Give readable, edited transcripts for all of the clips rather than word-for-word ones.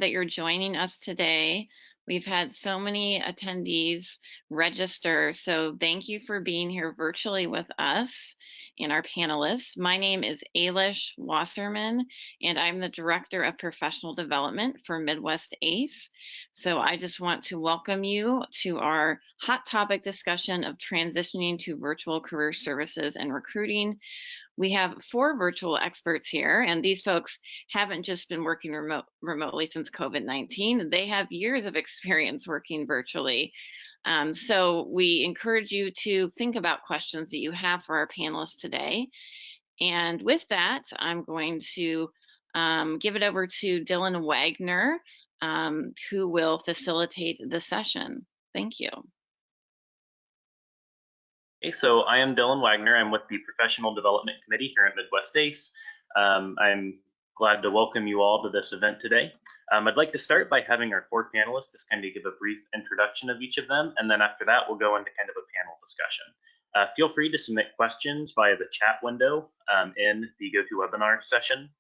that you're joining us today. We've had so many attendees register, so thank you for being here virtually with us and our panelists. My name is Ailish Wasserman, and I'm the Director of Professional Development for MwACE. So I just want to welcome you to our hot topic discussion of transitioning to virtual career services and recruiting. We have 4 virtual experts here, and these folks haven't just been working remotely since COVID-19. They have years of experience working virtually. So we encourage you to think about questions that you have for our panelists today. And with that, I'm going to give it over to Dylan Wagner, who will facilitate the session. Thank you. Okay, so I am Dylan Wagner. I'm with the Professional Development Committee here at MwACE. I'm glad to welcome you all to this event today. I'd like to start by having our 4 panelists just kind of give a brief introduction of each of them, and then after that we'll go into kind of a panel discussion. Feel free to submit questions via the chat window in the GoToWebinar session.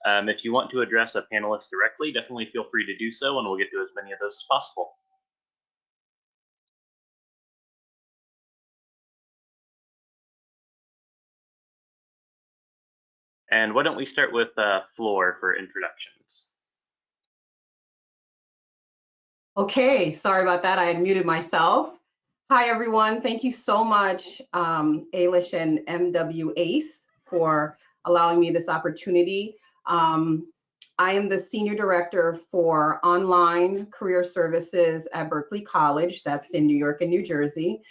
If you want to address a panelist directly, definitely feel free to do so, and we'll get to as many of those as possible. And why don't we start with Flore for introductions. Okay, sorry about that. I had muted myself. Hi, everyone. Thank you so much, Ailish and MwACE, for allowing me this opportunity. I am the Senior Director for Online Career Services at Berkeley College. That's in New York and New Jersey.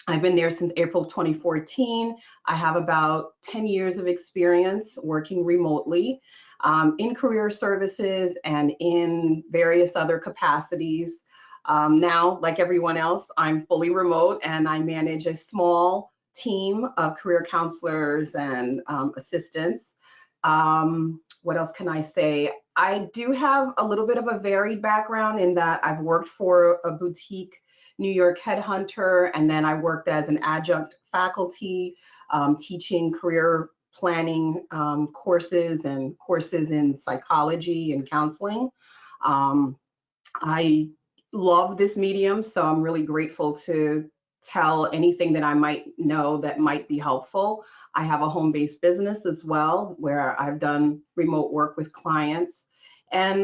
I've been there since April 2014. I have about 10 years of experience working remotely in career services and in various other capacities. Now, like everyone else, I'm fully remote and I manage a small team of career counselors and assistants. What else can I say? I do have a little bit of a varied background in that I've worked for a boutique New York headhunter, and then I worked as an adjunct faculty teaching career planning courses and courses in psychology and counseling. I love this medium, so I'm really grateful to tell anything that I might know that might be helpful. I have a home-based business as well, where I've done remote work with clients. And,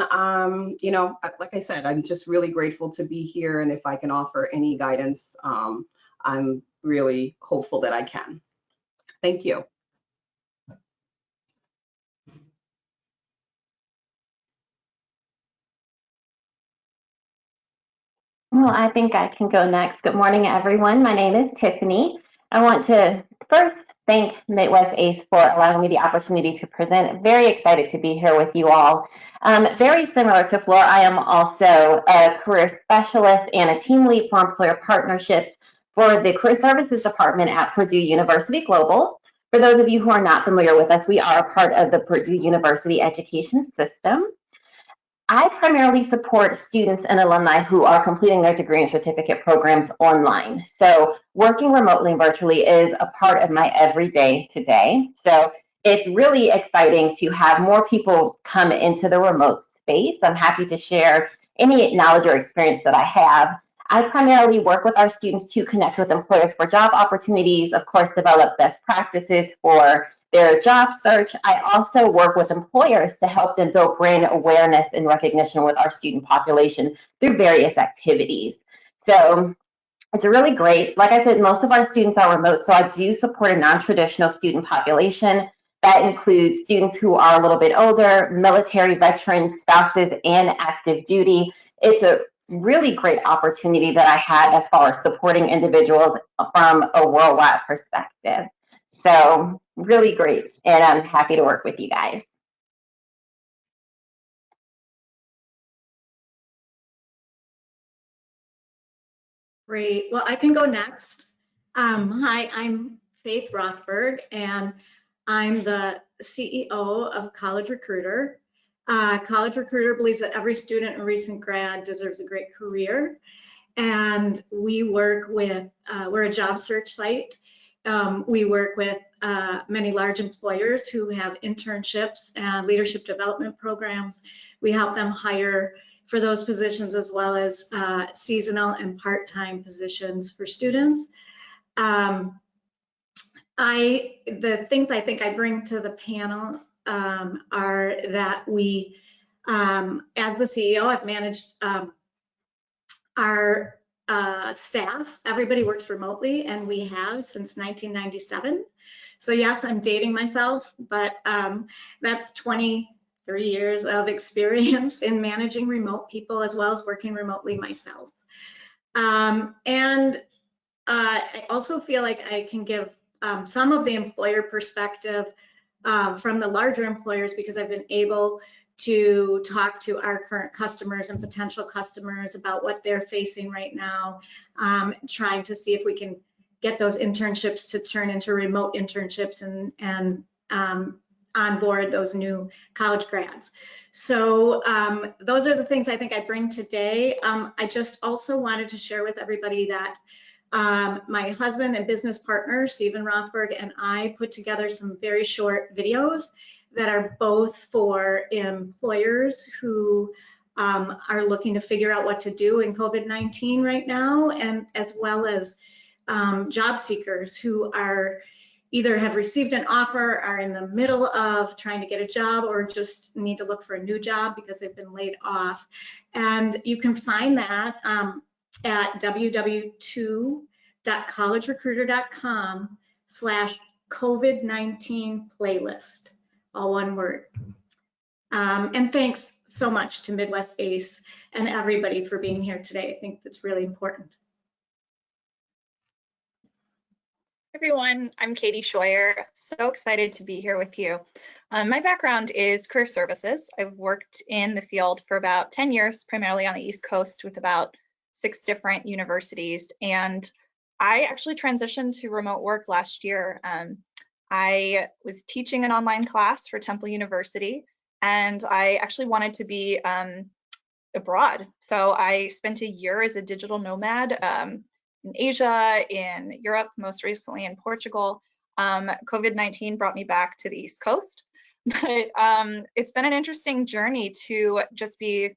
you know, like I said, I'm just really grateful to be here. And if I can offer any guidance, I'm really hopeful that I can. Thank you. Well, I think I can go next. Good morning, everyone. My name is Tiffany. I want to first thank MwACE for allowing me the opportunity to present. Very excited to be here with you all. Very similar to Flore, I am also a career specialist and a team lead for employer partnerships for the Career Services Department at Purdue University Global. For those of you who are not familiar with us, we are a part of the Purdue University education system. I primarily support students and alumni who are completing their degree and certificate programs online. So working remotely and virtually is a part of my everyday today. So it's really exciting to have more people come into the remote space. I'm happy to share any knowledge or experience that I have. I primarily work with our students to connect with employers for job opportunities, of course, develop best practices for their job search. I also work with employers to help them build brand awareness and recognition with our student population through various activities. So it's really great. Like I said, most of our students are remote, so I do support a non-traditional student population. That includes students who are a little bit older, military veterans, spouses, and active duty. It's a really great opportunity that I had as far as supporting individuals from a worldwide perspective. So really great, and I'm happy to work with you guys. Great. Well, I can go next. Hi, I'm Faith Rothberg, and I'm the CEO of College Recruiter. College Recruiter believes that every student and recent grad deserves a great career, and we work with, we're a job search site. We work with many large employers who have internships and leadership development programs. we help them hire for those positions, as well as seasonal and part-time positions for students. The things I think I bring to the panel are that we, as the CEO, I've managed our staff. Everybody works remotely, and we have since 1997. So yes, I'm dating myself, but that's 23 years of experience in managing remote people, as well as working remotely myself. And I also feel like I can give some of the employer perspective from the larger employers, because I've been able to talk to our current customers and potential customers about what they're facing right now, trying to see if we can get those internships to turn into remote internships and onboard those new college grads. So those are the things I think I bring today. I just also wanted to share with everybody that my husband and business partner, Stephen Rothberg, and I put together some very short videos that are both for employers who are looking to figure out what to do in COVID-19 right now, and as well as job seekers who are either have received an offer, are in the middle of trying to get a job, or just need to look for a new job because they've been laid off. And you can find that at www.collegerecruiter.com/COVID-19 playlist, all one word. And thanks so much to MwACE and everybody for being here today. I think that's really important. Everyone, I'm Katie Scheuer. So excited to be here with you. My background is career services. I've worked in the field for about 10 years, primarily on the East Coast with about 6 different universities. And I actually transitioned to remote work last year. I was teaching an online class for Temple University, and I actually wanted to be abroad. So I spent a year as a digital nomad in Asia, in Europe, most recently in Portugal. COVID-19 brought me back to the East Coast, but it's been an interesting journey to just be,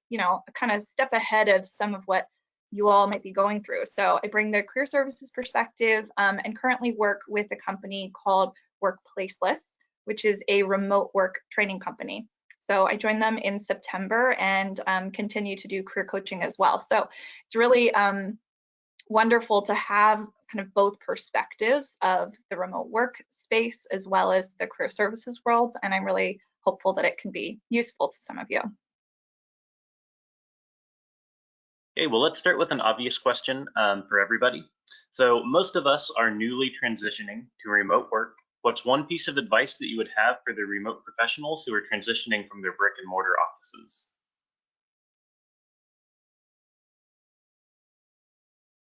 kind of step ahead of some of what you all might be going through. So I bring the career services perspective and currently work with a company called Workplaceless, which is a remote work training company. So I joined them in September and continue to do career coaching as well. So it's really wonderful to have kind of both perspectives of the remote work space as well as the career services world. And I'm really hopeful that it can be useful to some of you. Okay, well, let's start with an obvious question for everybody. So most of us are newly transitioning to remote work. What's one piece of advice that you would have for the remote professionals who are transitioning from their brick and mortar offices?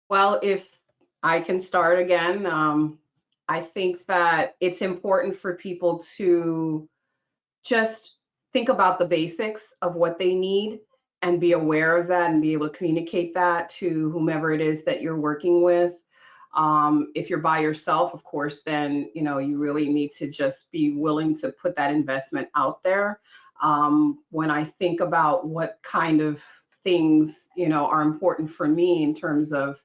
Well, if I can start again, I think that it's important for people to just think about the basics of what they need and be aware of that and be able to communicate that to whomever it is that you're working with. If you're by yourself, of course, then you really need to just be willing to put that investment out there. When I think about what kind of things are important for me in terms of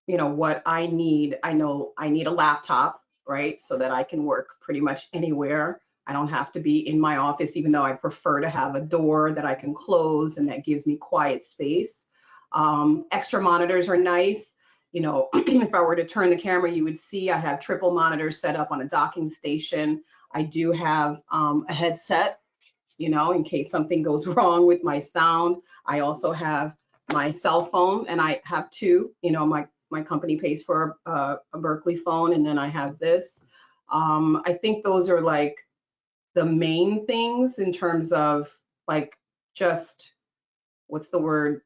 what I need, I know I need a laptop, right, so that I can work pretty much anywhere. I don't have to be in my office, even though I prefer to have a door that I can close and that gives me quiet space. Extra monitors are nice. If I were to turn the camera, you would see I have triple monitors set up on a docking station. I do have a headset, in case something goes wrong with my sound. I also have my cell phone, and I have 2. My company pays for a Berkeley phone, and then I have this. I think those are like the main things in terms of just the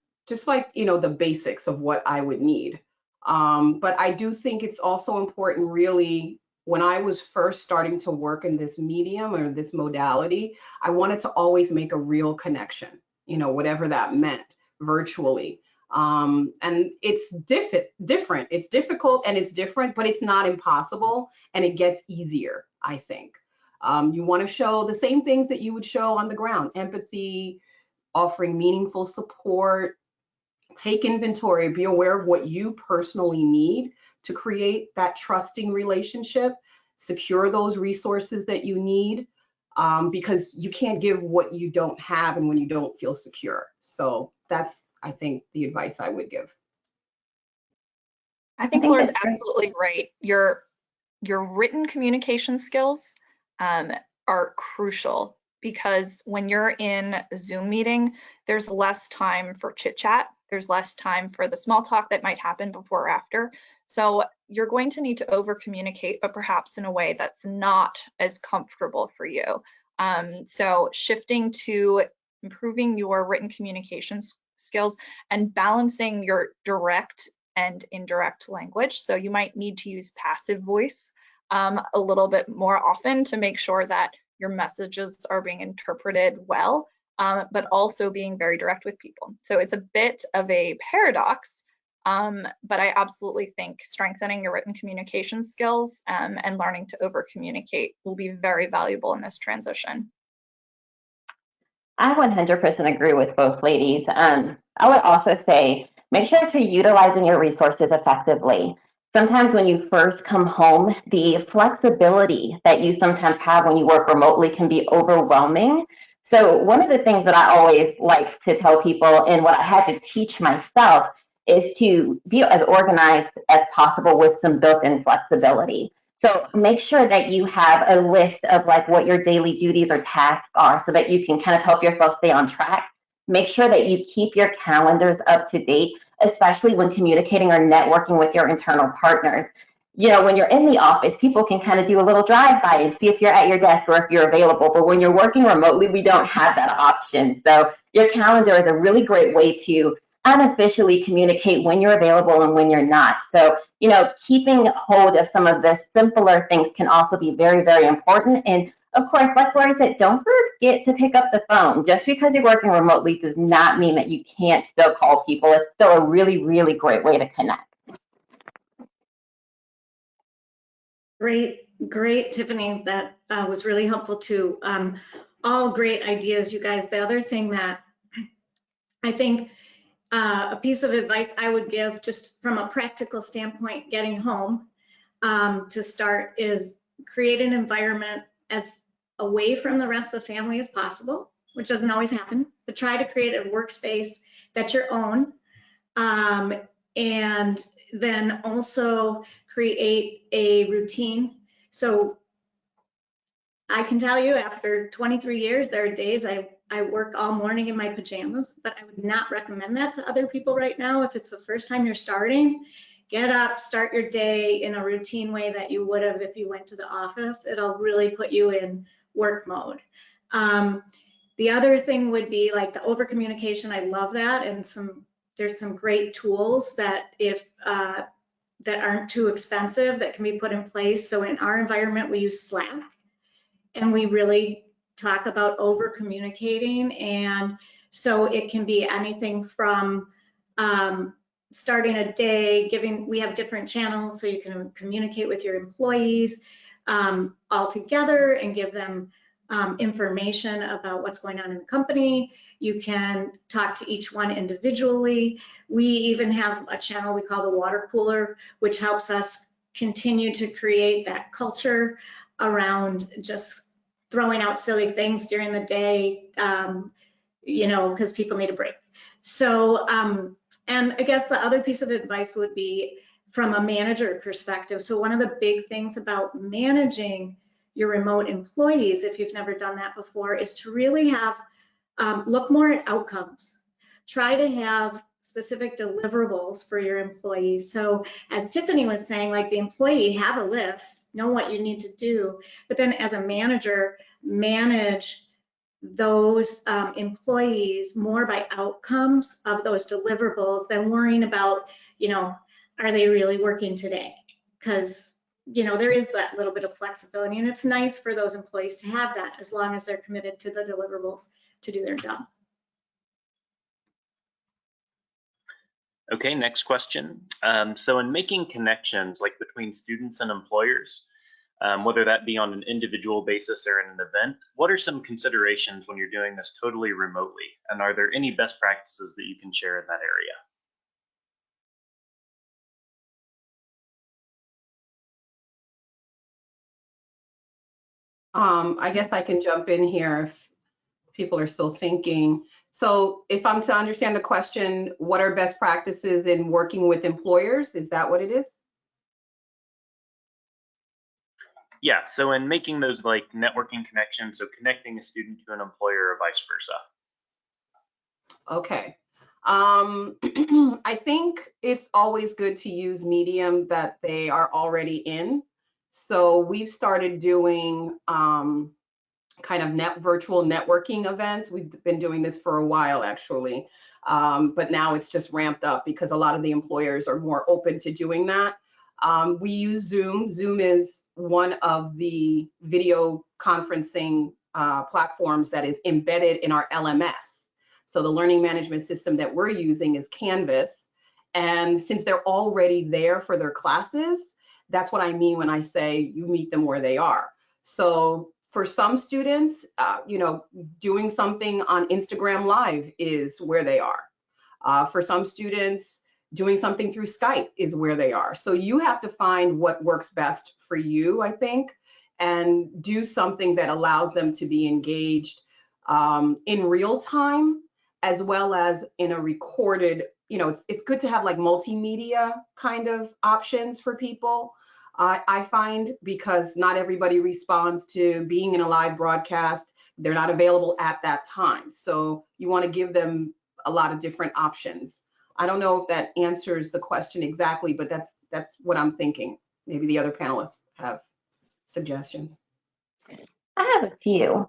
basics of what I would need. But I do think it's also important, really, when I was first starting to work in this medium or this modality, I wanted to always make a real connection, whatever that meant, virtually. And it's different. It's difficult and it's different, but it's not impossible, and it gets easier, I think. You want to show the same things that you would show on the ground: empathy, offering meaningful support, take inventory, be aware of what you personally need to create that trusting relationship, secure those resources that you need, because you can't give what you don't have and when you don't feel secure. So that's, I think, the advice I would give. I think Flore is absolutely right. Your written communication skills are crucial, because when you're in a Zoom meeting, there's less time for chit chat. There's less time for the small talk that might happen before or after. So you're going to need to over communicate, but perhaps in a way that's not as comfortable for you. So shifting to improving your written communication skills and balancing your direct and indirect language. So you might need to use passive voice a little bit more often to make sure that your messages are being interpreted well, but also being very direct with people. So it's a bit of a paradox, but I absolutely think strengthening your written communication skills and learning to over communicate will be very valuable in this transition. I 100% agree with both ladies. I would also say, make sure to utilizing your resources effectively. Sometimes when you first come home, the flexibility that you sometimes have when you work remotely can be overwhelming. So one of the things that I always like to tell people, and what I had to teach myself, is to be as organized as possible with some built-in flexibility. So make sure that you have a list of like what your daily duties or tasks are, so that you can kind of help yourself stay on track. Make sure that you keep your calendars up to date, especially when communicating or networking with your internal partners. You know, when you're in the office, people can kind of do a little drive-by and see if you're at your desk or if you're available. But when you're working remotely, we don't have that option. So your calendar is a really great way to unofficially communicate when you're available and when you're not. So, you know, keeping hold of some of the simpler things can also be very, very important. And of course, like Flore said, don't forget to pick up the phone. Just because you're working remotely does not mean that you can't still call people. It's still a really, really great way to connect. Great, Tiffany. That was really helpful too. All great ideas, you guys. The other thing that I think a piece of advice I would give, just from a practical standpoint, getting home to start, is create an environment as away from the rest of the family as possible, which doesn't always happen, but try to create a workspace that's your own. And then also create a routine. So I can tell you, after 23 years, there are days I work all morning in my pajamas, but I would not recommend that to other people right now. If it's the first time you're starting, get up, start your day in a routine way that you would have if you went to the office. It'll really put you in work mode. The other thing would be like the over communication. I love that, and there's some great tools that that aren't too expensive that can be put in place. So in our environment, we use Slack, and we really talk about over communicating. And so it can be anything from starting a day, we have different channels so you can communicate with your employees all together and give them information about what's going on in the company. You can talk to each one individually. We even have a channel we call the water cooler, which helps us continue to create that culture around just throwing out silly things during the day, you know, because people need a break. So, and I guess the other piece of advice would be from a manager perspective. So one of the big things about managing your remote employees, if you've never done that before, is to really have, look more at outcomes. Try to have specific deliverables for your employees. So as Tiffany was saying, like the employee, have a list, know what you need to do, but then as a manager, manage those employees more by outcomes of those deliverables than worrying about, you know, are they really working today? Because, you know, there is that little bit of flexibility, and it's nice for those employees to have that as long as they're committed to the deliverables to do their job. Okay, next question. So in making connections like between students and employers, whether that be on an individual basis or in an event. What are some considerations when you're doing this totally remotely? And are there any best practices that you can share in that area? I guess I can jump in here if people are still thinking. So if I'm to understand the question, what are best practices in working with employers? Is that what it is? Yeah, so in making those like networking connections, so connecting a student to an employer or vice versa. Okay. I think it's always good to use medium that they are already in. So we've started doing kind of virtual networking events. We've been doing this for a while, actually. But now it's just ramped up because a lot of the employers are more open to doing that. We use Zoom. Zoom is one of the video conferencing platforms that is embedded in our LMS. So the learning management system that we're using is Canvas. And since they're already there for their classes, that's what I mean when I say you meet them where they are. So for some students, doing something on Instagram Live is where they are. For some students, doing something through Skype is where they are. So you have to find what works best for you, I think, and do something that allows them to be engaged in real time, as well as in a recorded, it's good to have like multimedia kind of options for people. I find, because not everybody responds to being in a live broadcast. They're not available at that time. So you want to give them a lot of different options. I don't know if that answers the question exactly, but that's what I'm thinking. Maybe the other panelists have suggestions. I have a few.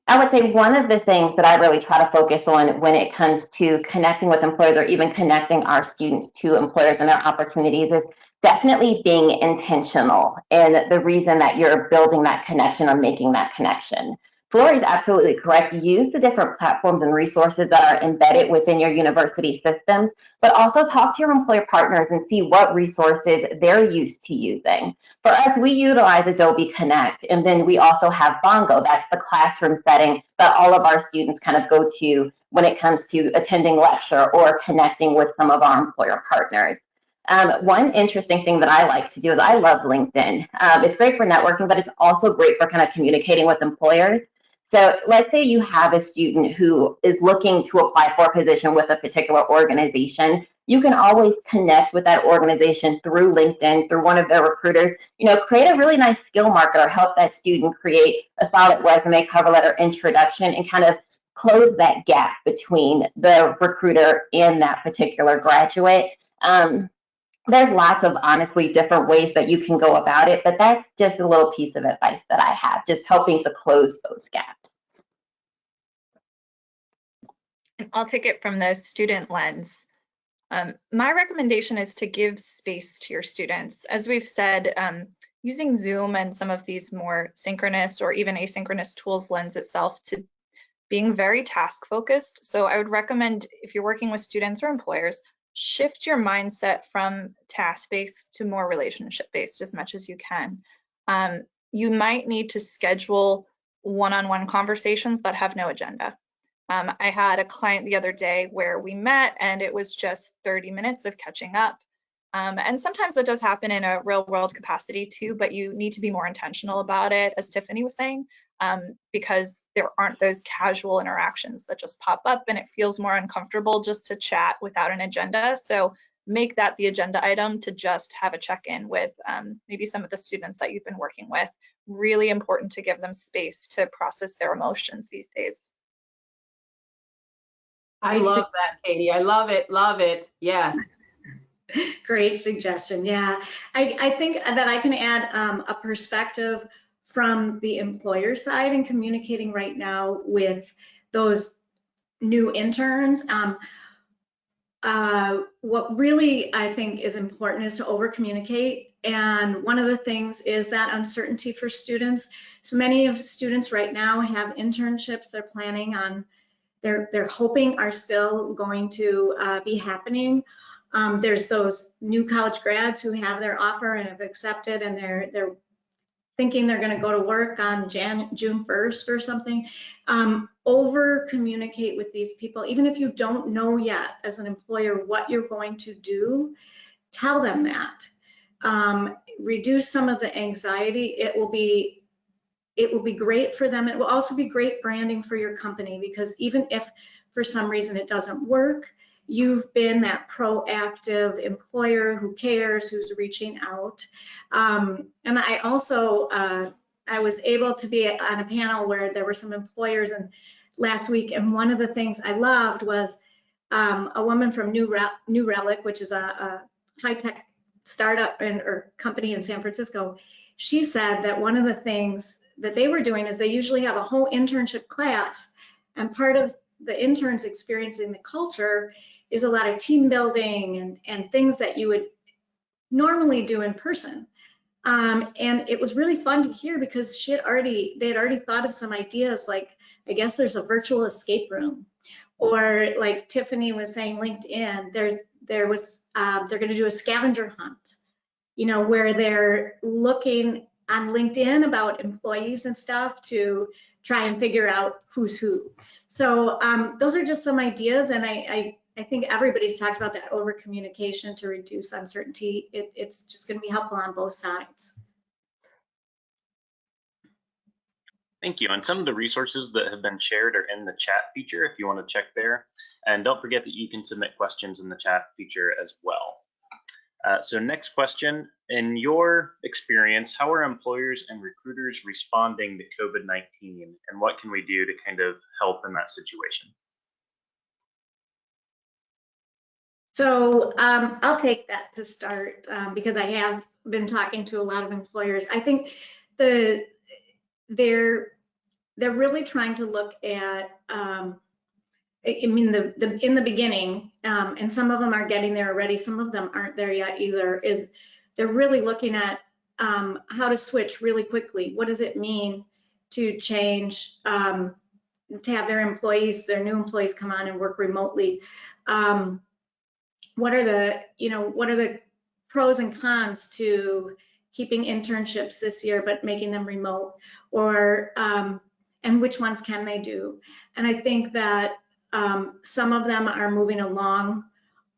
I would say one of the things that I really try to focus on when it comes to connecting with employers or even connecting our students to employers and their opportunities is definitely being intentional in the reason that you're building that connection or making that connection. Flore is absolutely correct. Use the different platforms and resources that are embedded within your university systems, but also talk to your employer partners and see what resources they're used to using. For us, we utilize Adobe Connect, and then we also have Bongo. That's the classroom setting that all of our students kind of go to when it comes to attending lecture or connecting with some of our employer partners. One interesting thing that I like to do is I love LinkedIn. It's great for networking, but it's also great for kind of communicating with employers. So let's say you have a student who is looking to apply for a position with a particular organization. You can always connect with that organization through LinkedIn, through one of their recruiters. Create a really nice skill marker, help that student create a solid resume, cover letter, introduction, and kind of close that gap between the recruiter and that particular graduate. There's lots of honestly different ways that you can go about it, but that's just a little piece of advice that I have, just helping to close those gaps. And I'll take it from the student lens. My recommendation is to give space to your students. As we've said, using Zoom and some of these more synchronous or even asynchronous tools lends itself to being very task focused. So I would recommend, if you're working with students or employers, shift your mindset from task-based to more relationship-based as much as you can. You might need to schedule one-on-one conversations that have no agenda. I had a client the other day where we met and it was just 30 minutes of catching up. And sometimes that does happen in a real world capacity too, but you need to be more intentional about it, as Tiffany was saying, because there aren't those casual interactions that just pop up and it feels more uncomfortable just to chat without an agenda. So make that the agenda item to just have a check-in with maybe some of the students that you've been working with. Really important to give them space to process their emotions these days. I love that, Katie. I love it. Love it. Yes. Great suggestion. Yeah, I think that I can add a perspective from the employer side in communicating right now with those new interns. What really I think is important is to over-communicate. And one of the things is that uncertainty for students. So many of students right now have internships they're planning on, they're hoping are still going to be happening. There's those new college grads who have their offer and have accepted, and they're thinking they're going to go to work on June 1st or something. Over communicate with these people, even if you don't know yet as an employer what you're going to do, tell them that. Reduce some of the anxiety. It will be great for them. It will also be great branding for your company, because even if for some reason it doesn't work, you've been that proactive employer who cares, who's reaching out. And I also, I was able to be on a panel where there were some employers last week, and one of the things I loved was a woman from New Relic, which is a high-tech startup or company in San Francisco. She said that one of the things that they were doing is they usually have a whole internship class, and part of the interns experiencing the culture is a lot of team building and things that you would normally do in person. And it was really fun to hear, because they had already thought of some ideas, like, I guess there's a virtual escape room, or like Tiffany was saying, LinkedIn, they're going to do a scavenger hunt, you know, where they're looking on LinkedIn about employees and stuff to try and figure out who's who. So those are just some ideas, and I think everybody's talked about that over communication to reduce uncertainty. It's just going to be helpful on both sides. Thank you. And some of the resources that have been shared are in the chat feature if you want to check there. And don't forget that you can submit questions in the chat feature as well. So next question, in your experience, how are employers and recruiters responding to COVID-19, and what can we do to kind of help in that situation? So I'll take that to start, because I have been talking to a lot of employers. I think they're really trying to look at, I mean, in the beginning, and some of them are getting there already, some of them aren't there yet either, is they're really looking at how to switch really quickly. What does it mean to change, to have their new employees come on and work remotely? What are the pros and cons to keeping internships this year but making them remote, or and which ones can they do? And I think that some of them are moving along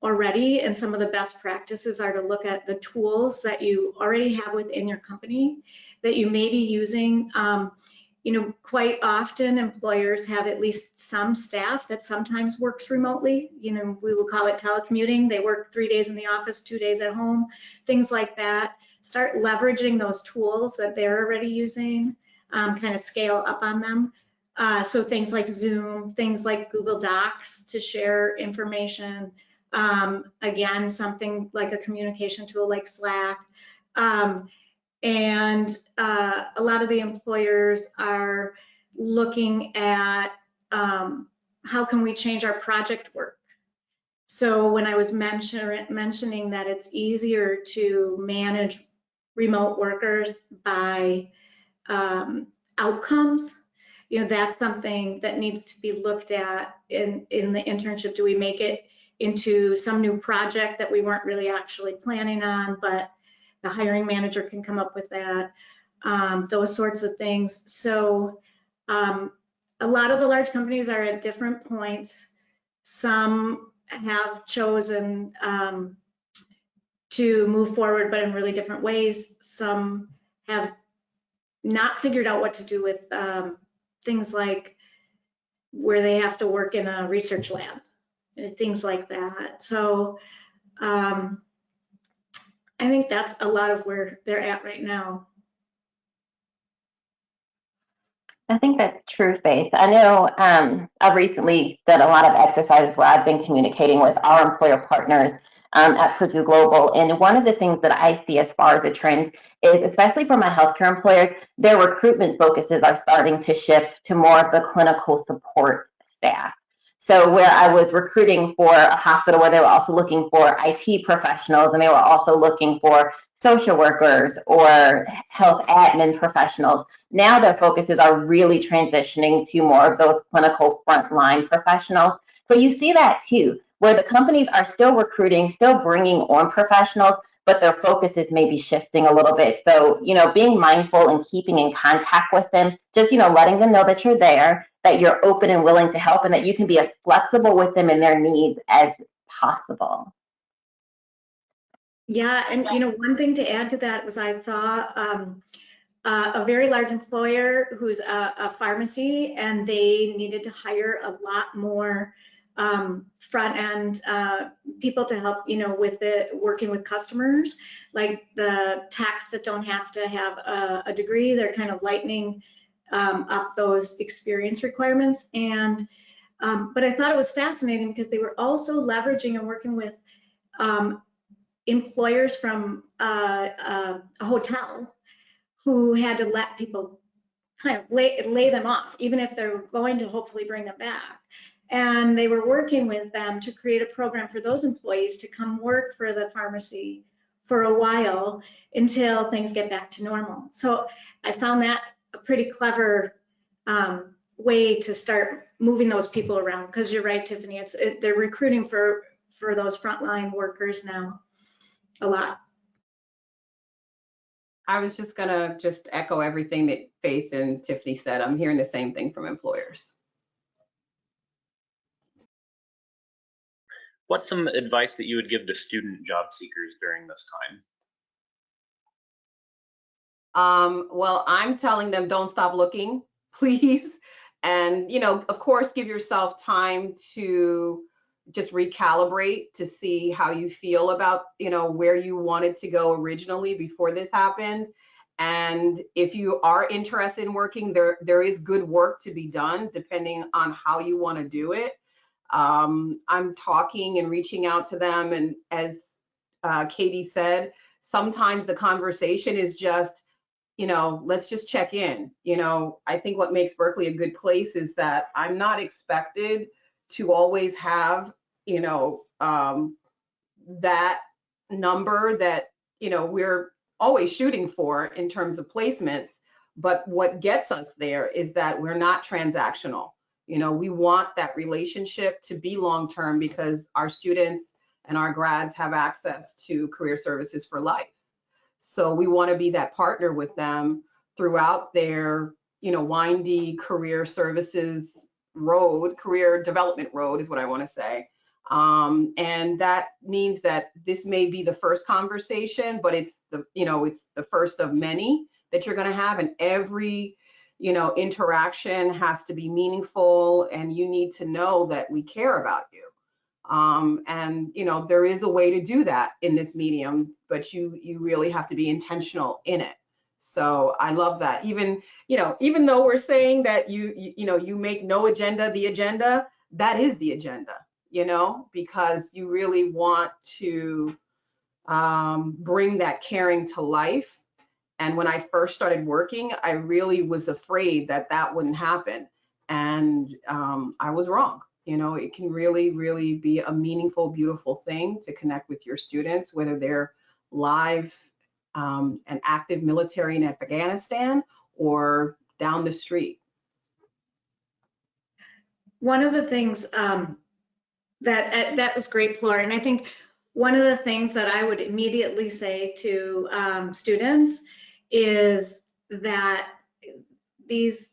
already, and some of the best practices are to look at the tools that you already have within your company that you may be using. You know, quite often employers have at least some staff that sometimes works remotely. You know, we will call it telecommuting. They work 3 days in the office, 2 days at home, things like that. Start leveraging those tools that they're already using, kind of scale up on them. So things like Zoom, things like Google Docs to share information. Again, something like a communication tool like Slack. And a lot of the employers are looking at how can we change our project work. So when I was mentioning that it's easier to manage remote workers by outcomes, you know, that's something that needs to be looked at in the internship. Do we make it into some new project that we weren't really actually planning on, but the hiring manager can come up with that, those sorts of things. So a lot of the large companies are at different points. Some have chosen to move forward, but in really different ways. Some have not figured out what to do with things like where they have to work in a research lab, things like that. So I think that's a lot of where they're at right now. I think that's true, Faith. I know I've recently done a lot of exercises where I've been communicating with our employer partners at Purdue Global. And one of the things that I see as far as a trend is, especially for my healthcare employers, their recruitment focuses are starting to shift to more of the clinical support staff. So where I was recruiting for a hospital where they were also looking for IT professionals, and they were also looking for social workers or health admin professionals, now their focuses are really transitioning to more of those clinical frontline professionals. So you see that too, where the companies are still recruiting, still bringing on professionals, but their focus is maybe shifting a little bit. So, being mindful and keeping in contact with them, just, letting them know that you're there, that you're open and willing to help, and that you can be as flexible with them and their needs as possible. Yeah, and one thing to add to that was I saw a very large employer who's a pharmacy, and they needed to hire a lot more front end people to help, with working with customers, like the techs that don't have to have a degree. They're kind of lightening up those experience requirements. And but I thought it was fascinating because they were also leveraging and working with employers from a hotel who had to let people kind of lay them off, even if they're going to hopefully bring them back. And they were working with them to create a program for those employees to come work for the pharmacy for a while until things get back to normal. So I found that a pretty clever way to start moving those people around, because you're right, Tiffany, they're recruiting for those frontline workers now a lot. I was just gonna echo everything that Faith and Tiffany said. I'm hearing the same thing from employers. What's some advice that you would give to student job seekers during this time? Well, I'm telling them, don't stop looking, please. And, of course, give yourself time to just recalibrate to see how you feel about, where you wanted to go originally before this happened. And if you are interested in working, there is good work to be done depending on how you want to do it. I'm talking and reaching out to them. And as Katie said, sometimes the conversation is just, let's just check in. I think what makes Berkeley a good place is that I'm not expected to always have, that number that, we're always shooting for in terms of placements. But what gets us there is that we're not transactional. We want that relationship to be long-term because our students and our grads have access to career services for life. So we want to be that partner with them throughout their, windy career services road, career development road is what I want to say. And that means that this may be the first conversation, but it's the first of many that you're going to have, and every, interaction has to be meaningful, and you need to know that we care about you. And there is a way to do that in this medium, but you really have to be intentional in it. So I love that. Even though we're saying that you make no agenda the agenda, that is the agenda, because you really want to bring that caring to life. And when I first started working, I really was afraid that that wouldn't happen. And I was wrong. It can really, really be a meaningful, beautiful thing to connect with your students, whether they're live and active military in Afghanistan or down the street. One of the things that was great, Flore, and I think one of the things that I would immediately say to students is that these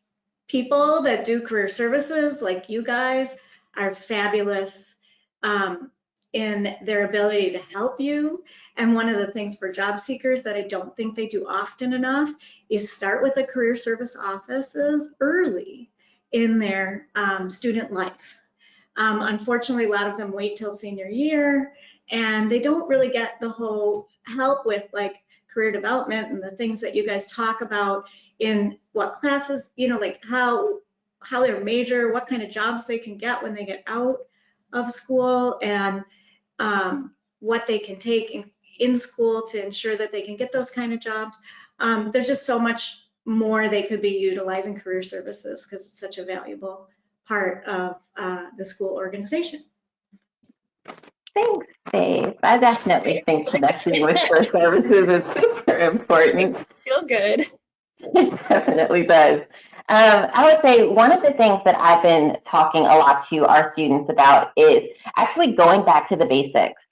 people that do career services, like you guys, are fabulous in their ability to help you. And one of the things for job seekers that I don't think they do often enough is start with the career service offices early in their student life. Unfortunately, a lot of them wait till senior year, and they don't really get the whole help with like career development and the things that you guys talk about in what classes, like how their major, what kind of jobs they can get when they get out of school, and what they can take in school to ensure that they can get those kind of jobs. There's just so much more they could be utilizing career services because it's such a valuable part of the school organization. Thanks, Faith. I definitely think connecting with career services is super important. Feel good. It definitely does. I would say one of the things that I've been talking a lot to our students about is actually going back to the basics.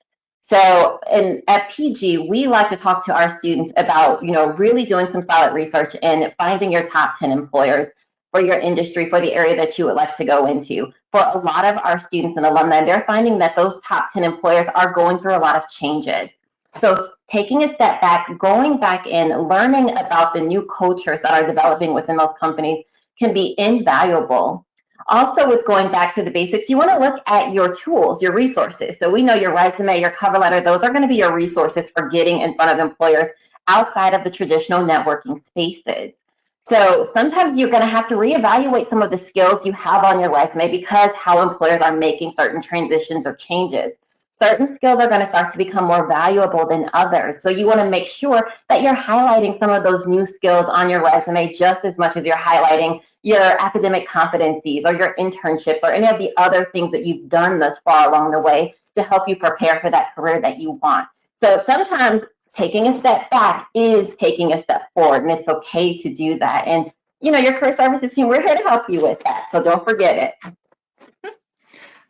So at PG, we like to talk to our students about, really doing some solid research and finding your top 10 employers for your industry, for the area that you would like to go into. For a lot of our students and alumni, they're finding that those top 10 employers are going through a lot of changes. So taking a step back, going back and learning about the new cultures that are developing within those companies can be invaluable. Also, with going back to the basics, you want to look at your tools, your resources. So we know your resume, your cover letter, those are going to be your resources for getting in front of employers outside of the traditional networking spaces. So sometimes you're going to have to reevaluate some of the skills you have on your resume because how employers are making certain transitions or changes. Certain skills are going to start to become more valuable than others. So you want to make sure that you're highlighting some of those new skills on your resume just as much as you're highlighting your academic competencies or your internships or any of the other things that you've done thus far along the way to help you prepare for that career that you want. So sometimes taking a step back is taking a step forward, and it's okay to do that. And, your career services team, we're here to help you with that. So don't forget it.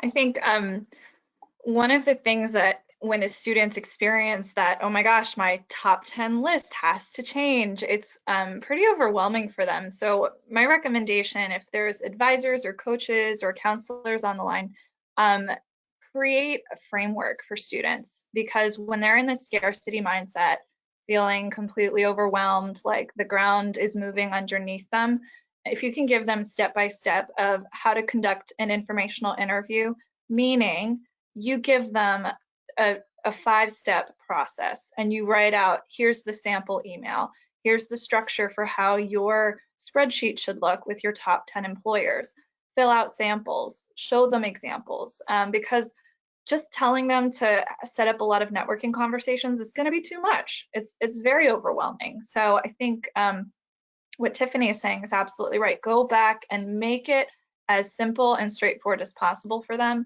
I think one of the things that when the students experience that, oh my gosh, my top 10 list has to change, it's pretty overwhelming for them. So my recommendation, if there's advisors or coaches or counselors on the line, create a framework for students, because when they're in the scarcity mindset, feeling completely overwhelmed, like the ground is moving underneath them, if you can give them step-by-step of how to conduct an informational interview, meaning you give them a 5-step process and you write out, here's the sample email, here's the structure for how your spreadsheet should look with your top 10 employers. Fill out samples, show them examples, because just telling them to set up a lot of networking conversations is going to be too much. It's very overwhelming. So I think what Tiffany is saying is absolutely right. Go back and make it as simple and straightforward as possible for them,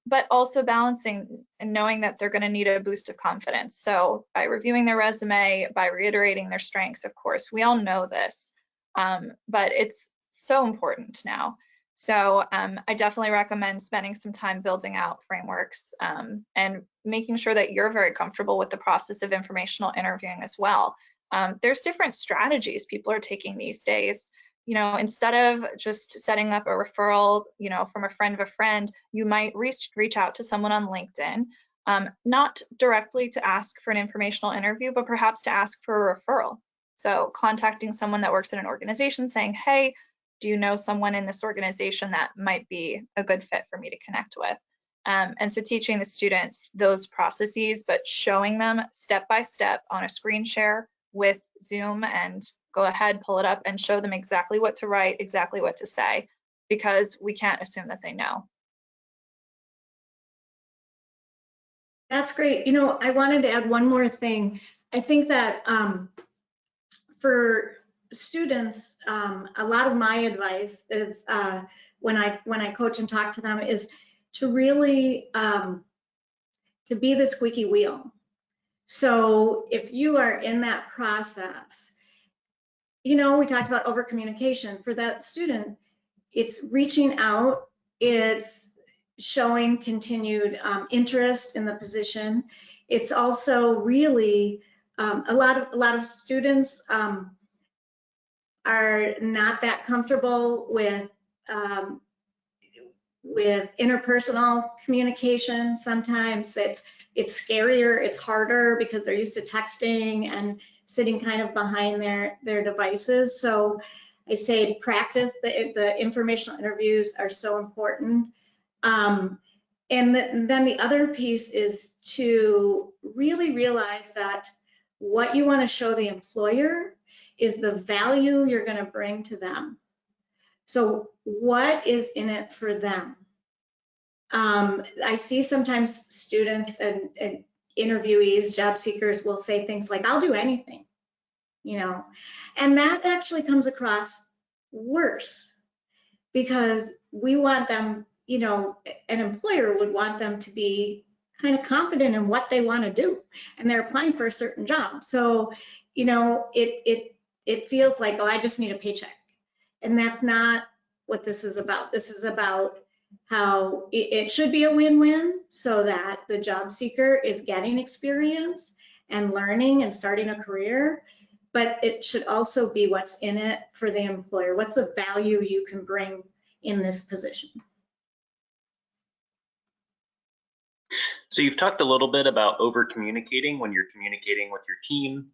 but also balancing and knowing that they're going to need a boost of confidence. So by reviewing their resume, by reiterating their strengths, of course, we all know this, but it's so important now. So I definitely recommend spending some time building out frameworks and making sure that you're very comfortable with the process of informational interviewing as well. There's different strategies people are taking these days. Instead of just setting up a referral, from a friend of a friend, you might reach out to someone on LinkedIn, not directly to ask for an informational interview, but perhaps to ask for a referral. So contacting someone that works in an organization saying, hey, do you know someone in this organization that might be a good fit for me to connect with? And so teaching the students those processes, but showing them step by step on a screen share with Zoom, and go ahead, pull it up and show them exactly what to write, exactly what to say, because we can't assume that they know. That's great. I wanted to add one more thing. I think that for students, a lot of my advice is when I coach and talk to them is to really to be the squeaky wheel. So if you are in that process, we talked about overcommunication. For that student, it's reaching out, it's showing continued interest in the position. It's also really a lot of students are not that comfortable with interpersonal communication. Sometimes it's scarier, it's harder because they're used to texting and sitting kind of behind their devices. So I say practice the informational interviews are so important. And then the other piece is to really realize that what you want to show the employer is the value you're going to bring to them. So what is in it for them? I see sometimes students and interviewees, job seekers will say things like, I'll do anything, and that actually comes across worse, because we want them, an employer would want them to be kind of confident in what they want to do, and they're applying for a certain job. So, it feels like, oh, I just need a paycheck. And that's not what this is about. This is about how it should be a win-win so that the job seeker is getting experience and learning and starting a career, but it should also be what's in it for the employer. What's the value you can bring in this position? So you've talked a little bit about over communicating when you're communicating with your team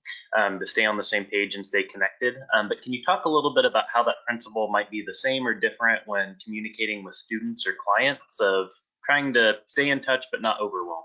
to stay on the same page and stay connected. But can you talk a little bit about how that principle might be the same or different when communicating with students or clients of trying to stay in touch but not overwhelm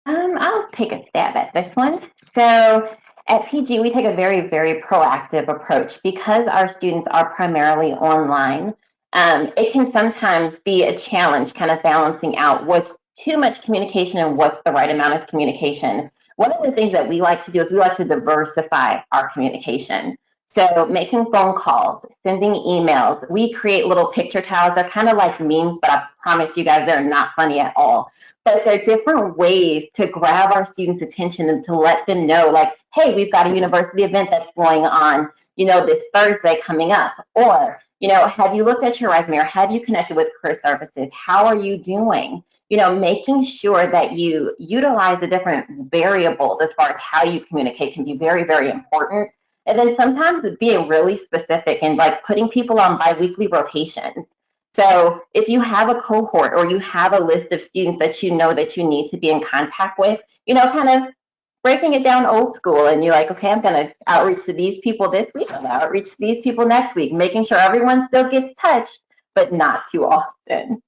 them? I'll take a stab at this one. So at PG, we take a very, very proactive approach because our students are primarily online. It can sometimes be a challenge kind of balancing out what's too much communication and what's the right amount of communication. One of the things that we like to do is we like to diversify our communication. So making phone calls, sending emails, we create little picture tiles. They're kind of like memes, but I promise you guys, they're not funny at all. But there are different ways to grab our students' attention and to let them know, like, hey, we've got a university event that's going on, this Thursday coming up. Or, have you looked at your resume or have you connected with career services? How are you doing? Making sure that you utilize the different variables as far as how you communicate can be very, very important. And then sometimes being really specific and like putting people on biweekly rotations. So if you have a cohort or you have a list of students that you know that you need to be in contact with, kind of breaking it down old school, and you're like, okay, I'm going to outreach to these people this week, I'm going to outreach to these people next week, making sure everyone still gets touched, but not too often.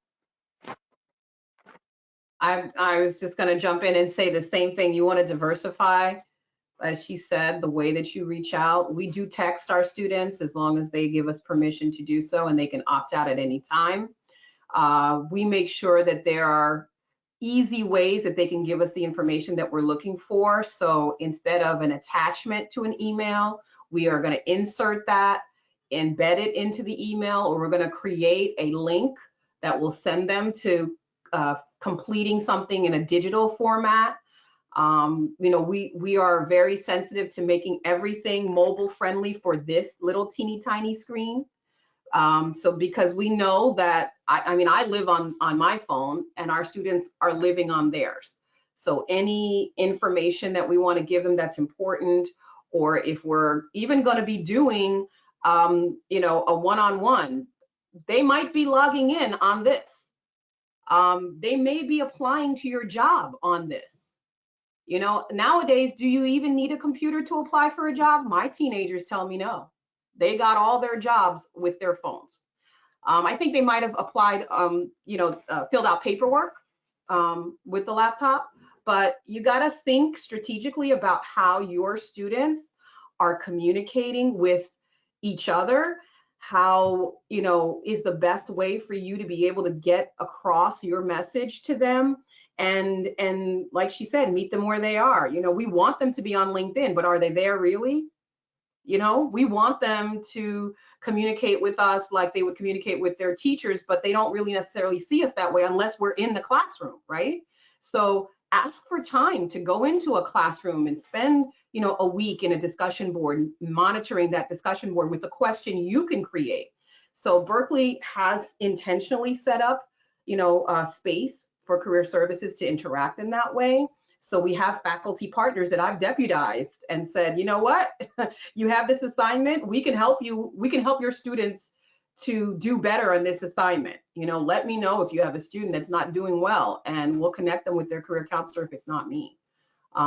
I was just going to jump in and say the same thing. You want to diversify, as she said, the way that you reach out. We do text our students as long as they give us permission to do so, and they can opt out at any time. We make sure that there are easy ways that they can give us the information that we're looking for. So instead of an attachment to an email, we are going to insert that, embed it into the email, or we're going to create a link that will send them to completing something in a digital format. We are very sensitive to making everything mobile friendly for this little teeny tiny screen. So because we know that, I live on my phone and our students are living on theirs. So any information that we want to give them that's important, or if we're even going to be doing, a one-on-one, they might be logging in on this. They may be applying to your job on this. Nowadays, do you even need a computer to apply for a job? My teenagers tell me no. They got all their jobs with their phones. I think they might have applied, filled out paperwork with the laptop, but you got to think strategically about how your students are communicating with each other. How, is the best way for you to be able to get across your message to them? And like she said, meet them where they are. We want them to be on LinkedIn, but are they there really? We want them to communicate with us like they would communicate with their teachers, but they don't really necessarily see us that way unless we're in the classroom, right? So ask for time to go into a classroom and spend, a week in a discussion board, monitoring that discussion board with a question you can create. So Berkeley has intentionally set up, a space for career services to interact in that way. So we have faculty partners that I've deputized and said, you know what, you have this assignment, we can help you, we can help your students to do better on this assignment. Let me know if you have a student that's not doing well, and we'll connect them with their career counselor if it's not me.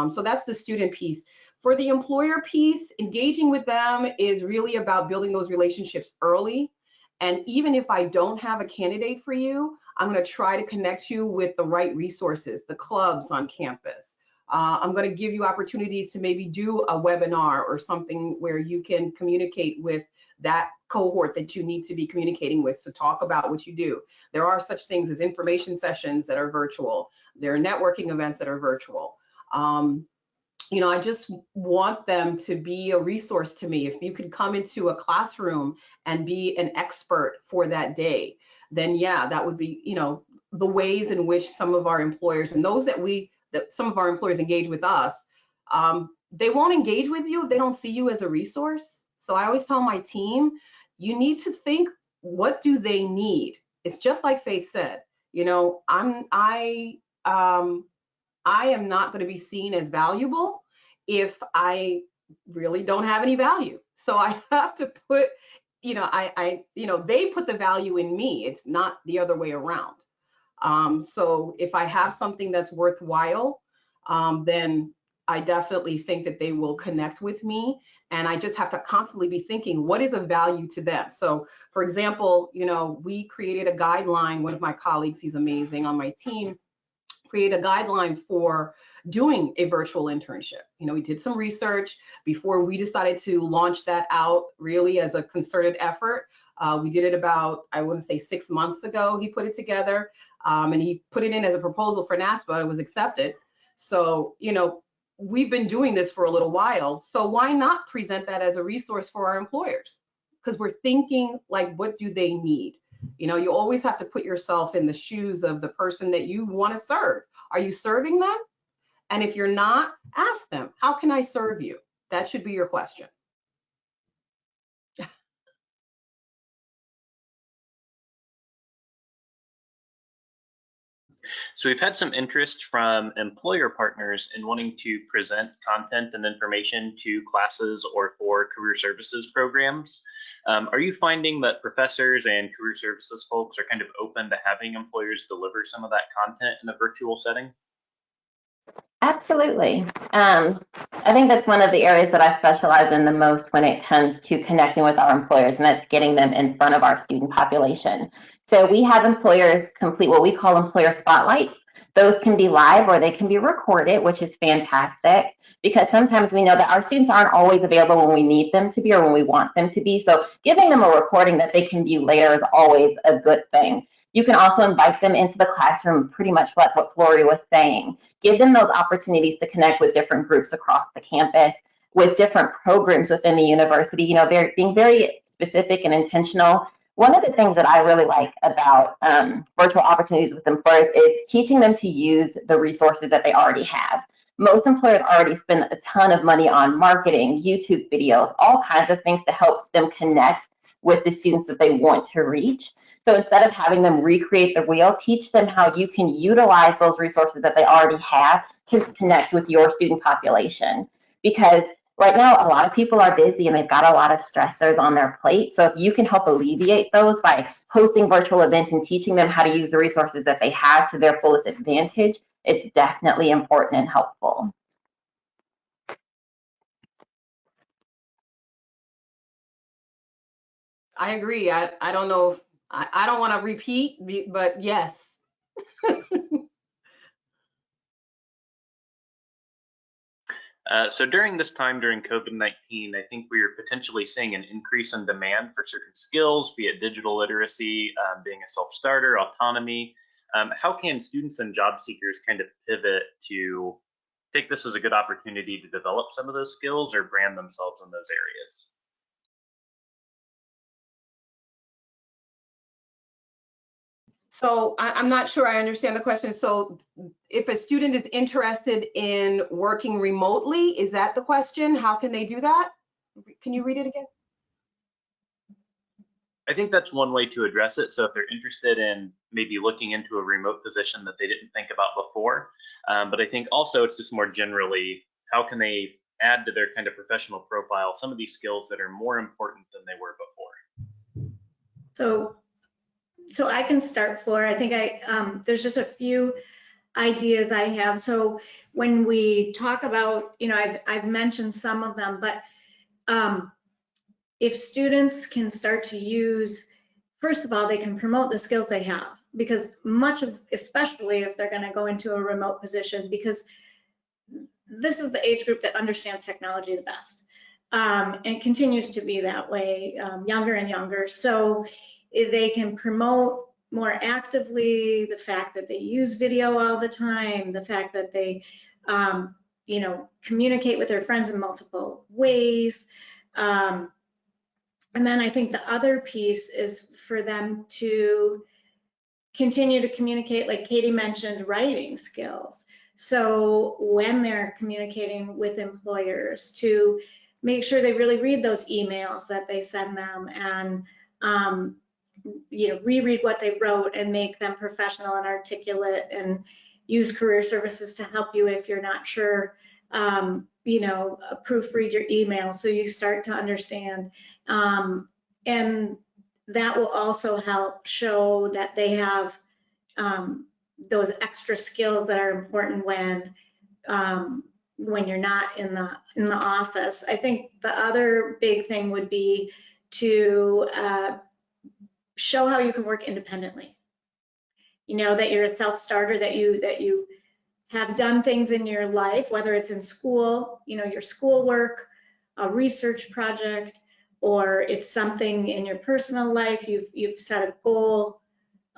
So that's the student piece. For the employer piece, engaging with them is really about building those relationships early. And even if I don't have a candidate for you, I'm going to try to connect you with the right resources, the clubs on campus. I'm going to give you opportunities to maybe do a webinar or something where you can communicate with that cohort that you need to be communicating with. So talk about what you do. There are such things as information sessions that are virtual. There are networking events that are virtual. I just want them to be a resource to me. If you could come into a classroom and be an expert for that day, then yeah, that would be, the ways in which some of our employers, and those that some of our employers engage with us, they won't engage with you if they don't see you as a resource. So I always tell my team, you need to think, what do they need? It's just like Faith said, you know, I am not going to be seen as valuable if I really don't have any value. So I have to put, you know, they put the value in me. It's not the other way around. So if I have something that's worthwhile, then I definitely think that they will connect with me. And I just have to constantly be thinking, what is of value to them? So for example, you know, we created a guideline. One of my colleagues, he's amazing on my team, create a guideline for doing a virtual internship. You know, we did some research before we decided to launch that out really as a concerted effort. We did it about, I wouldn't say 6 months ago, he put it together, and he put it in as a proposal for NASPA. It was accepted. So, you know, we've been doing this for a little while. So why not present that as a resource for our employers? Because we're thinking like, what do they need? You know, you always have to put yourself in the shoes of the person that you want to serve. Are you serving them? And if you're not, ask them, how can I serve you? That should be your question. So we've had some interest from employer partners in wanting to present content and information to classes or for career services programs. Are you finding that professors and career services folks are kind of open to having employers deliver some of that content in a virtual setting? Absolutely. I think that's one of the areas that I specialize in the most when it comes to connecting with our employers, and that's getting them in front of our student population. So we have employers complete what we call employer spotlights. Those can be live or they can be recorded, which is fantastic because sometimes we know that our students aren't always available when we need them to be or when we want them to be. So giving them a recording that they can view later is always a good thing. You can also invite them into the classroom, pretty much like what Flore was saying. Give them those opportunities to connect with different groups across the campus, with different programs within the university. You know, they're being very specific and intentional. One of the things that I really like about virtual opportunities with employers is teaching them to use the resources that they already have. Most employers already spend a ton of money on marketing, YouTube videos, all kinds of things to help them connect with the students that they want to reach. So instead of having them recreate the wheel, teach them how you can utilize those resources that they already have to connect with your student population. Because right now, a lot of people are busy and they've got a lot of stressors on their plate. So if you can help alleviate those by hosting virtual events and teaching them how to use the resources that they have to their fullest advantage, it's definitely important and helpful. I agree. I don't know if I don't want to repeat, but yes. So during this time, during COVID-19, I think we are potentially seeing an increase in demand for certain skills, be it digital literacy, being a self-starter, autonomy. How can students and job seekers kind of pivot to take this as a good opportunity to develop some of those skills or brand themselves in those areas? So I'm not sure I understand the question. So if a student is interested in working remotely, is that the question? How can they do that? Can you read it again? I think that's one way to address it. So if they're interested in maybe looking into a remote position that they didn't think about before, but I think also it's just more generally, how can they add to their kind of professional profile some of these skills that are more important than they were before? So I can start, Flore. I think there's just a few ideas I have. So when we talk about, you know, I've mentioned some of them, but if students can start to use, first of all, they can promote the skills they have, because especially if they're going to go into a remote position, because this is the age group that understands technology the best, and continues to be that way, younger and younger. So they can promote more actively the fact that they use video all the time, the fact that they, you know, communicate with their friends in multiple ways. And then I think the other piece is for them to continue to communicate, like Katie mentioned, writing skills. So when they're communicating with employers, to make sure they really read those emails that they send them, and reread what they wrote and make them professional and articulate, and use career services to help you if you're not sure. Proofread your email so you start to understand. And that will also help show that they have those extra skills that are important when you're not in the office. I think the other big thing would be to show how you can work independently. That you're a self-starter, that you have done things in your life, whether it's in school, your schoolwork, a research project, or it's something in your personal life. You've set a goal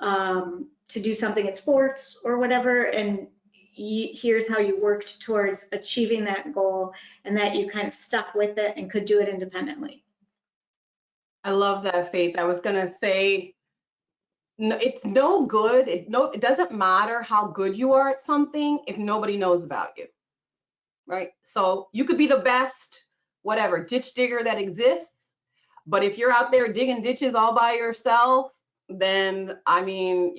to do something in sports or whatever, and here's how you worked towards achieving that goal, and that you kind of stuck with it and could do it independently. I love that, Faith. I was gonna say, no, it's no good. It doesn't matter how good you are at something if nobody knows about you, right? So you could be the best, whatever, ditch digger that exists, but if you're out there digging ditches all by yourself, then, I mean,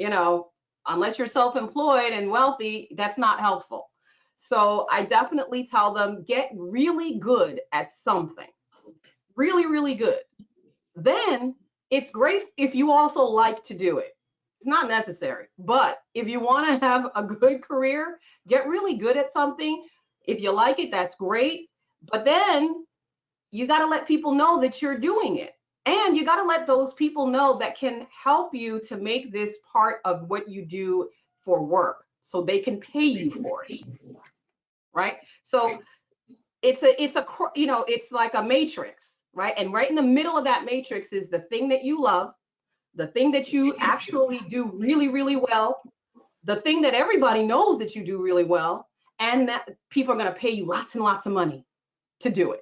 unless you're self-employed and wealthy, that's not helpful. So I definitely tell them, get really good at something, really, really good. Then it's great if you also like to do it. It's not necessary, but if you want to have a good career, get really good at something. If you like it, that's great. But then you got to let people know that you're doing it. And you got to let those people know that can help you to make this part of what you do for work, so they can pay you for it, right? So it's like a matrix, right? And right in the middle of that matrix is the thing that you love, the thing that you actually do really, really well, the thing that everybody knows that you do really well, and that people are going to pay you lots and lots of money to do it.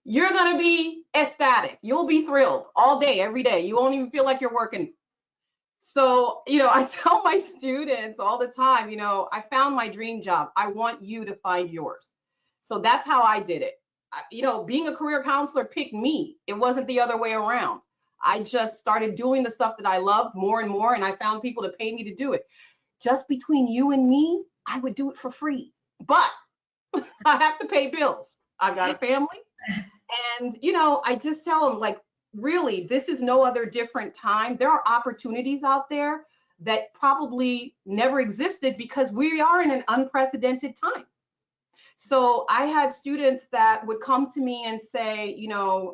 You're going to be ecstatic. You'll be thrilled all day, every day. You won't even feel like you're working. So, I tell my students all the time, I found my dream job. I want you to find yours. So that's how I did it. Being a career counselor picked me. It wasn't the other way around. I just started doing the stuff that I loved more and more, and I found people to pay me to do it. Just between you and me, I would do it for free, but I have to pay bills. I've got a family. And, I just tell them, like, really, this is no other different time. There are opportunities out there that probably never existed because we are in an unprecedented time. So I had students that would come to me and say,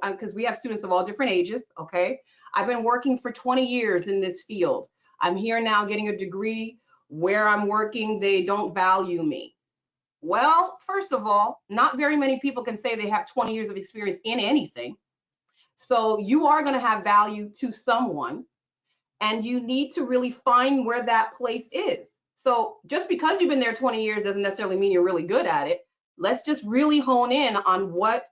because we have students of all different ages, okay? I've been working for 20 years in this field. I'm here now getting a degree. Where I'm working, they don't value me. Well, first of all, not very many people can say they have 20 years of experience in anything. So you are going to have value to someone, and you need to really find where that place is. So just because you've been there 20 years doesn't necessarily mean you're really good at it. Let's just really hone in on what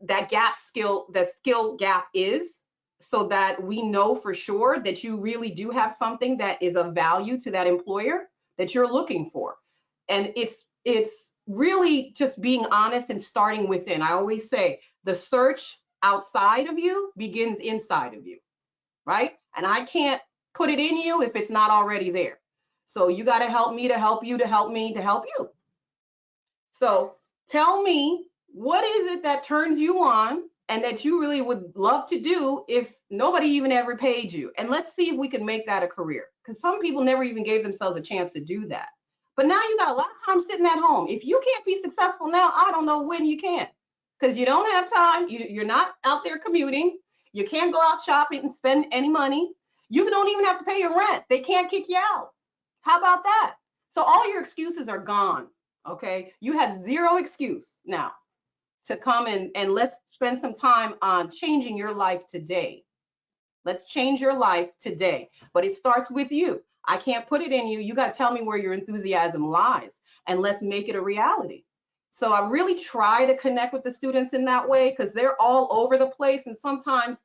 that skill gap is, so that we know for sure that you really do have something that is of value to that employer that you're looking for. And it's really just being honest and starting within. I always say the search outside of you begins inside of you, right? And I can't put it in you if it's not already there. So you got to help me to help you to help me to help you. So tell me, what is it that turns you on and that you really would love to do if nobody even ever paid you? And let's see if we can make that a career, because some people never even gave themselves a chance to do that. But now you got a lot of time sitting at home. If you can't be successful now, I don't know when you can, because you don't have time. You're not out there commuting. You can't go out shopping and spend any money. You don't even have to pay your rent. They can't kick you out. How about that? So all your excuses are gone, okay? You have zero excuse now to come and let's spend some time on changing your life today. Let's change your life today. But it starts with you. I can't put it in you. You got to tell me where your enthusiasm lies, and let's make it a reality. So I really try to connect with the students in that way, because they're all over the place, and sometimes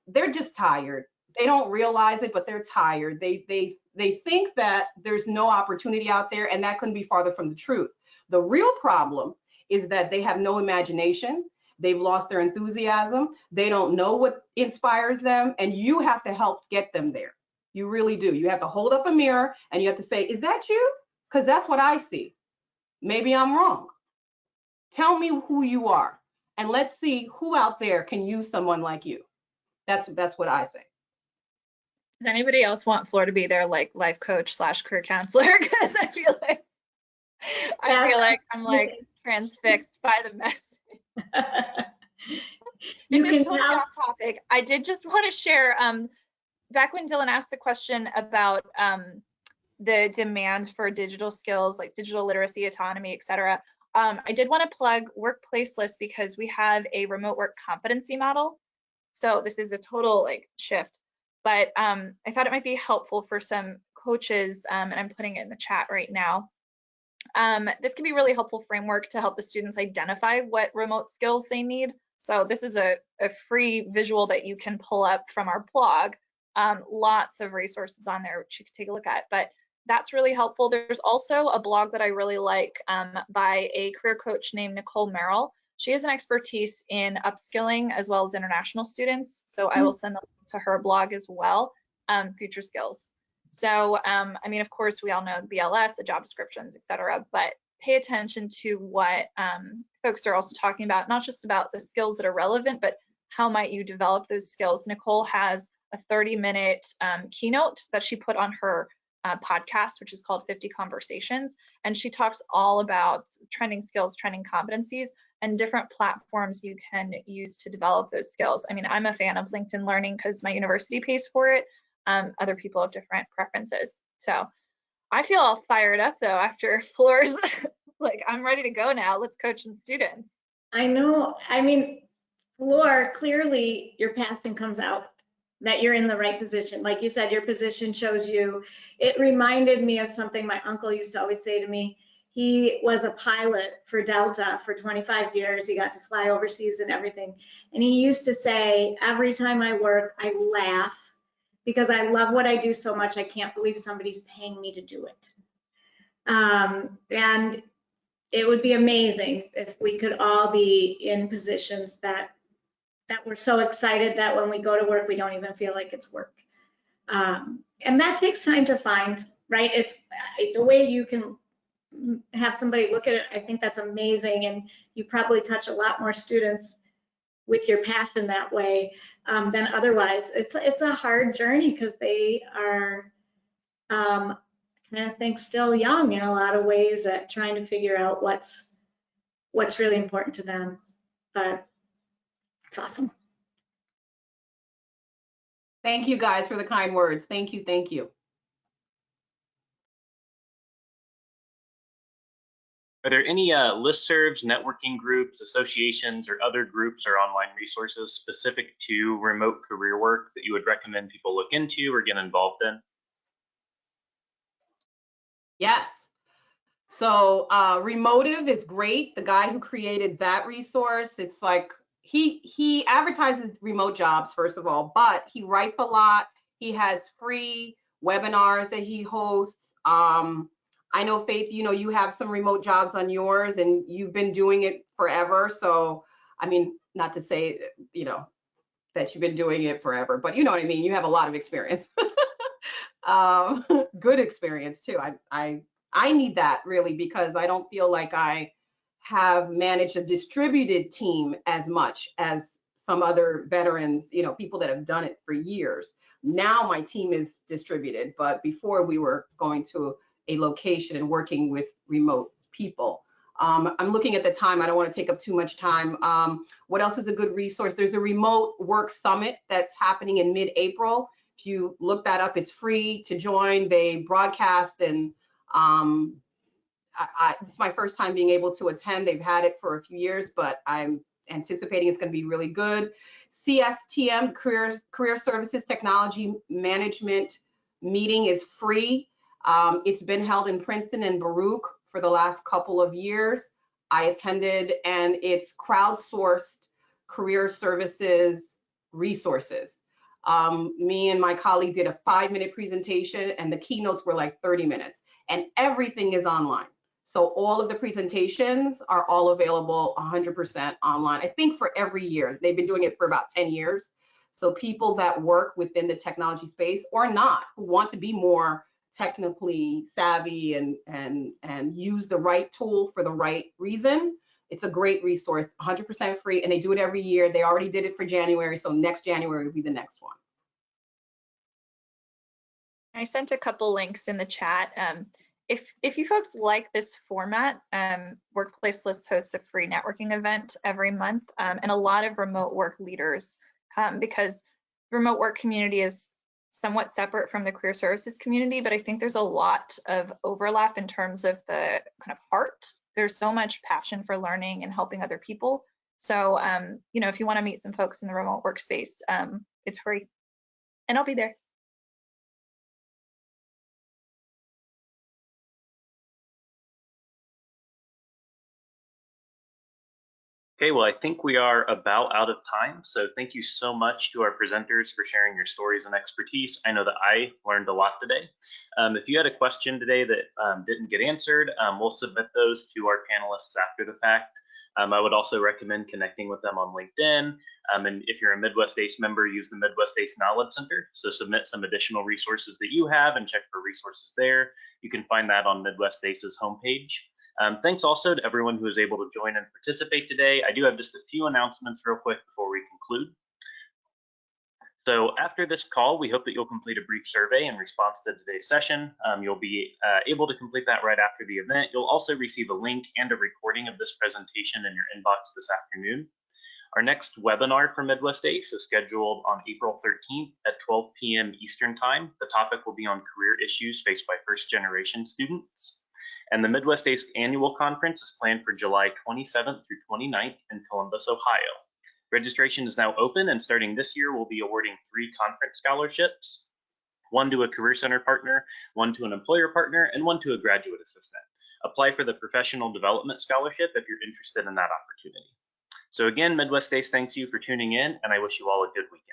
they're just tired. They don't realize it, but they're tired. They think that there's no opportunity out there, and that couldn't be farther from the truth. The real problem is that they have no imagination, they've lost their enthusiasm, they don't know what inspires them, and you have to help get them there. You really do. You have to hold up a mirror and you have to say, is that you? Because that's what I see. Maybe I'm wrong. Tell me who you are, and let's see who out there can use someone like you. That's what I say. Does anybody else want Flore to be their like life coach / career counselor? Because I feel like I'm like transfixed by the message. You This can is totally tell. off topic. I did just want to share, back when Dylan asked the question about the demand for digital skills, like digital literacy, autonomy, et cetera, I did want to plug Workplaceless because we have a remote work competency model. So this is a total like shift, but I thought it might be helpful for some coaches, and I'm putting it in the chat right now. This can be a really helpful framework to help the students identify what remote skills they need. So this is a free visual that you can pull up from our blog. Lots of resources on there which you can take a look at, but that's really helpful. There's also a blog that I really like by a career coach named Nicole Merrill. She has an expertise in upskilling as well as international students. So I will send the link to her blog as well, Future Skills. So, I mean, of course, we all know BLS, the job descriptions, et cetera, but pay attention to what folks are also talking about, not just about the skills that are relevant, but how might you develop those skills. Nicole has a 30-minute keynote that she put on her podcast, which is called 50 Conversations. And she talks all about trending skills, trending competencies, and different platforms you can use to develop those skills. I mean, I'm a fan of LinkedIn Learning because my university pays for it. Other people have different preferences. So I feel all fired up though after Flore's like, I'm ready to go now. Let's coach some students. I know. I mean, Flore, clearly your passion comes out, that you're in the right position. Like you said, your position shows you. It reminded me of something my uncle used to always say to me. He was a pilot for Delta for 25 years. He got to fly overseas and everything. And he used to say, every time I work, I laugh because I love what I do so much. I can't believe somebody's paying me to do it. And it would be amazing if we could all be in positions that we're so excited that when we go to work, we don't even feel like it's work. And that takes time to find, right? It's the way you can have somebody look at it. I think that's amazing. And you probably touch a lot more students with your passion that way than otherwise. It's a hard journey because they are, I think, still young in a lot of ways at trying to figure out what's really important to them. But it's awesome. Thank you guys for the kind words. Thank you. Thank you. Are there any listservs, networking groups, associations, or other groups or online resources specific to remote career work that you would recommend people look into or get involved in? Yes. So Remotive is great. The guy who created that resource, it's like he advertises remote jobs, first of all, but he writes a lot. He has free webinars that he hosts. I know, Faith, you know, you have some remote jobs on yours and you've been doing it forever. So, I mean, not to say, you know, that you've been doing it forever, but you know what I mean? You have a lot of experience. Good experience too. I need that really because I don't feel like I have managed a distributed team as much as some other veterans, you know, people that have done it for years. Now my team is distributed, but before we were going to a location and working with remote people. I'm looking at the time. I don't want to take up too much time. What else is a good resource? There's a remote work summit that's happening in mid-April. If you look that up, it's free to join. They broadcast and it's my first time being able to attend. They've had it for a few years, but I'm anticipating it's going to be really good. CSTM, Career Services Technology Management meeting is free. It's been held in Princeton and Baruch for the last couple of years. I attended, and it's crowdsourced career services resources. Me and my colleague did a 5-minute presentation, and the keynotes were like 30 minutes, and everything is online. So all of the presentations are all available 100% online. I think for every year. They've been doing it for about 10 years. So people that work within the technology space or not, who want to be more technically savvy and use the right tool for the right reason, it's a great resource, 100% free, and they do it every year. They already did it for January, so next January will be the next one. I sent a couple links in the chat. If you folks like this format, Workplaceless hosts a free networking event every month, and a lot of remote work leaders come because the remote work community is somewhat separate from the career services community, but I think there's a lot of overlap in terms of the kind of heart. There's so much passion for learning and helping other people. So, you know, if you want to meet some folks in the remote workspace, it's free, and I'll be there. Okay, well, I think we are about out of time. So thank you so much to our presenters for sharing your stories and expertise. I know that I learned a lot today. If you had a question today that didn't get answered, we'll submit those to our panelists after the fact. I would also recommend connecting with them on LinkedIn. And if you're a Midwest ACE member, use the Midwest ACE Knowledge Center. So submit some additional resources that you have and check for resources there. You can find that on Midwest ACE's homepage. Thanks also to everyone who was able to join and participate today. I do have just a few announcements real quick before we conclude. So after this call, we hope that you'll complete a brief survey in response to today's session. You'll be able to complete that right after the event. You'll also receive a link and a recording of this presentation in your inbox this afternoon. Our next webinar for Midwest ACE is scheduled on April 13th at 12 p.m. Eastern Time. The topic will be on career issues faced by first-generation students. And the Midwest ACE Annual Conference is planned for July 27th through 29th in Columbus, Ohio. Registration is now open, and starting this year, we'll be awarding 3 conference scholarships, 1 to a Career Center partner, 1 to an employer partner, and 1 to a graduate assistant. Apply for the Professional Development Scholarship if you're interested in that opportunity. So again, Midwest ACE thanks you for tuning in, and I wish you all a good weekend.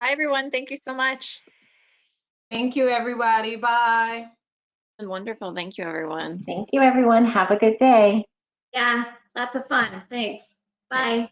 Hi, everyone. Thank you so much. Thank you, everybody. Bye. Wonderful. Thank you, everyone. Thank you, everyone. Have a good day. Yeah, lots of fun. Thanks. Bye.